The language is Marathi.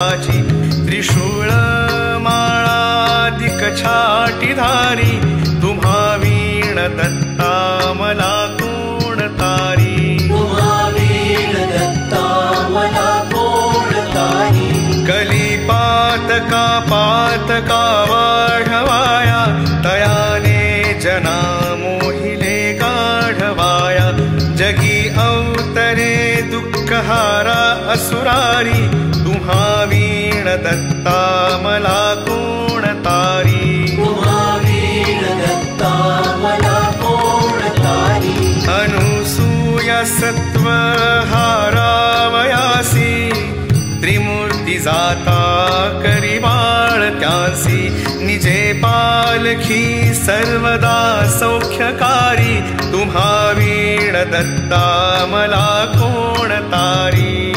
त्रिशूळ माळादिक छाटीधारी तुम्हा वीण दत्ता मला कोण तारी कलिपातका पातका वाढवाया तयाने जना मोहिले गाढवाया जगी अवतरे दुःखहारा असुरारी तुम्हा वीण दत्ता मला कोण तारी अनुसूया सत्व हारावयासी त्रिमूर्ती जाता करी बाळ त्यासी निजे पालखी सर्वदा सौख्यकारी तुम्हा वीण दत्ता मला कोण तारी